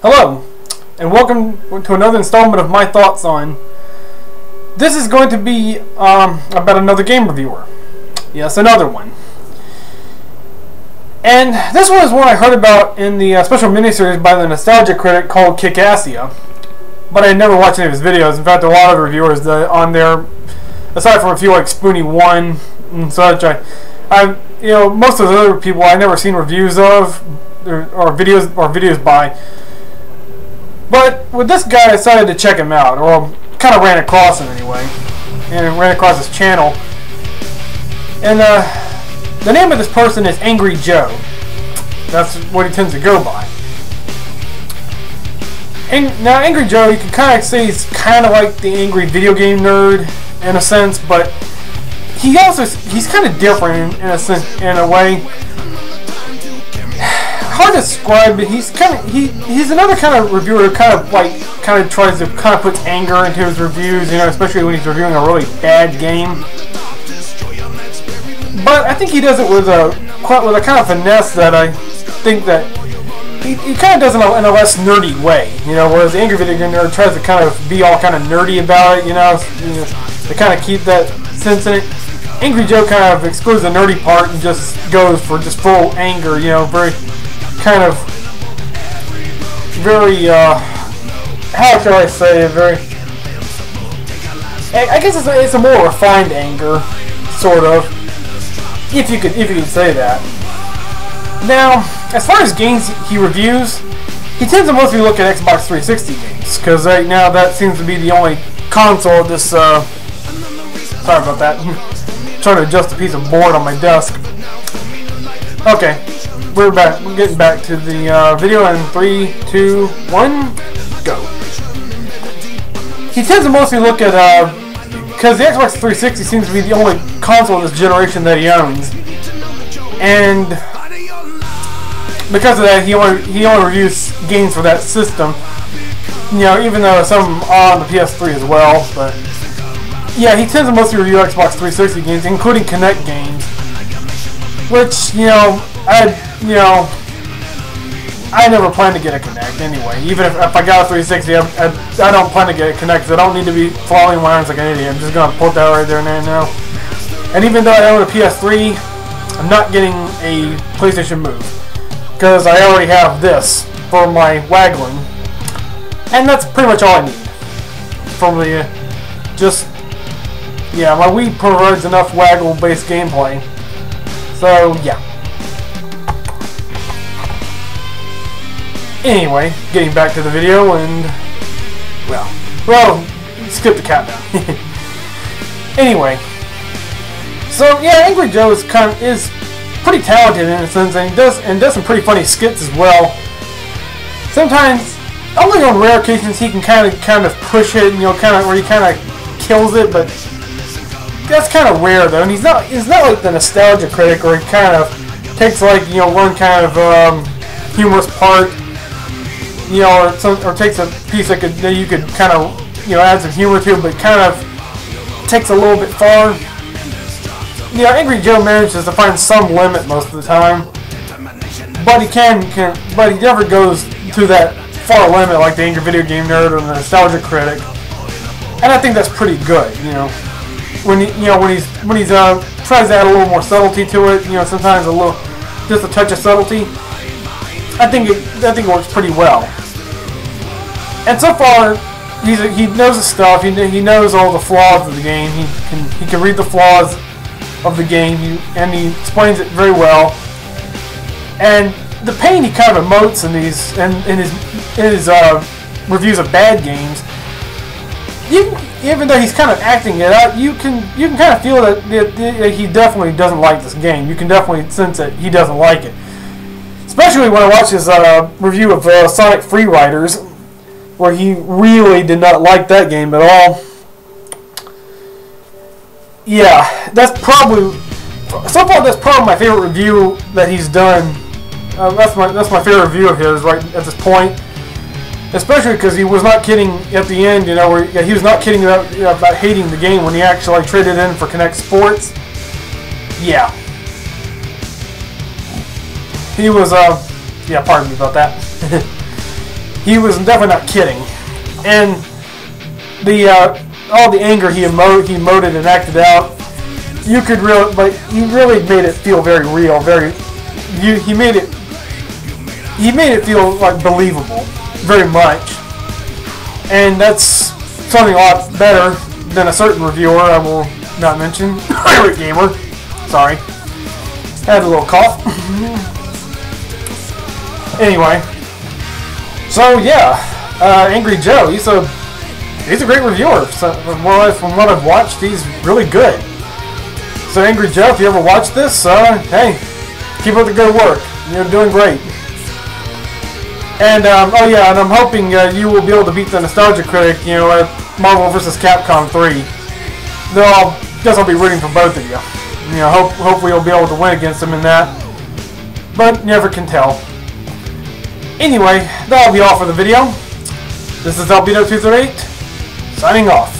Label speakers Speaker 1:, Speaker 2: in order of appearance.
Speaker 1: Hello, and welcome to another installment of my thoughts on. This is going to be about another game reviewer. Yes, another one. And this one is one I heard about in the special miniseries by the Nostalgia Critic called Kickassia. But I never watched any of his videos. In fact, a lot of the reviewers on there, aside from a few like Spoony1 and such, most of the other people I never seen reviews of or videos by. But with this guy, I decided to check him out, or kind of ran across him anyway, and ran across his channel. And the name of this person is Angry Joe. That's what he tends to go by. And now, Angry Joe, you can kind of say he's kind of like the angry video game nerd in a sense, but he's kind of different in a sense, in a way. Hard to describe, but he's another kind of reviewer who kind of tries to put anger into his reviews, especially when he's reviewing a really bad game. But I think he does it with a kind of finesse that I think that he kind of does it in a less nerdy way, whereas the angry video game nerd tries to kind of be all kind of nerdy about it, to kind of keep that sense in it. Angry Joe kind of excludes the nerdy part and just goes for just full anger, very kind of very how shall I say it, I guess it's a more refined anger, sort of, if you could say that. Now, as far as games he reviews, he tends to mostly look at Xbox 360 games, because right now that seems to be the only console of this sorry about that. I'm trying to adjust a piece of board on my desk. Okay, we're back. We're getting back to the video in 3, 2, 1, go. He tends to mostly look at, because the Xbox 360 seems to be the only console of this generation that he owns, and because of that, he only reviews games for that system. Even though some are on the PS3 as well, but yeah, he tends to mostly review Xbox 360 games, including Kinect games, which I never plan to get a Kinect anyway. Even if I got a 360, I don't plan to get a Kinect because I don't need to be following my arms like an idiot. I'm just going to put that right there and there now. And even though I own a PS3, I'm not getting a PlayStation Move because I already have this for my waggling. And that's pretty much all I need. From the, my Wii provides enough waggle-based gameplay. So, yeah. Anyway, getting back to the video, and well, skip the countdown. Anyway, so yeah, Angry Joe is pretty talented in a sense, and does some pretty funny skits as well. Sometimes, only on rare occasions, he can kind of push it, where he kind of kills it, but that's kind of rare though. And he's not like the Nostalgia Critic, where he kind of takes like one kind of humorous part. Or takes a piece that you could kind of add some humor to, but kind of takes a little bit far. Angry Joe manages to find some limit most of the time, but he but he never goes to that far limit like the Angry Video Game Nerd or the Nostalgia Critic, and I think that's pretty good. When he tries to add a little more subtlety to it, sometimes just a touch of subtlety. I think it works pretty well. And so far, he knows his stuff. He knows all the flaws of the game. He can read the flaws of the game, and he explains it very well. And the pain he kind of emotes in his reviews of bad games, even though he's kind of acting it out, you can kind of feel that he definitely doesn't like this game. You can definitely sense that he doesn't like it. Especially when I watched his review of Sonic Free Riders, where he really did not like that game at all. Yeah, that's probably my favorite review that he's done. That's my favorite review of his right at this point. Especially because he was not kidding at the end, where he was not kidding about hating the game when he actually traded in for Kinect Sports. Yeah. He was, yeah, pardon me about that. he was definitely not kidding. And the all the anger he emoted and acted out, you could really, like, he really made it feel very real. He made it feel like believable, very much. And that's something a lot better than a certain reviewer I will not mention, Pirate Gamer. Sorry, had a little cough. Anyway, so yeah, Angry Joe, he's a great reviewer. So from what I've watched, he's really good. So Angry Joe, if you ever watch this, hey, keep up the good work. You're doing great. And oh yeah, and I'm hoping you will be able to beat the Nostalgia Critic, at Marvel vs. Capcom 3. Guess I'll be rooting for both of you. Hopefully you'll be able to win against him in that. But you never can tell. Anyway, that'll be all for the video. This is Albino238, signing off.